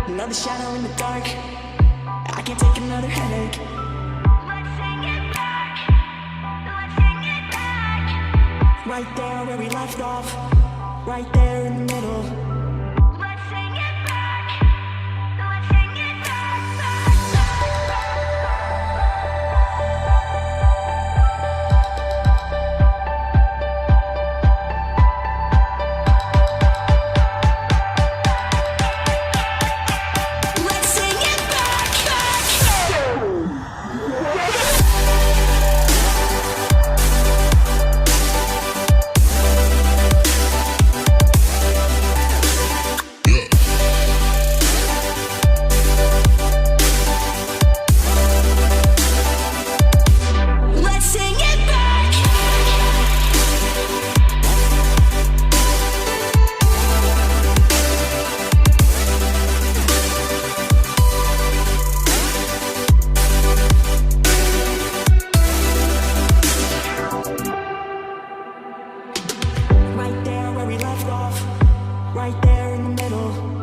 Another shadow in the dark, I can't take another headache. Let's sing it back, let's sing it back. Right there where we left off, right there in the middle. Let's sing it back, let's sing it back, let's sing it back, let's sing it back. Right there where we left off, right there in the middle.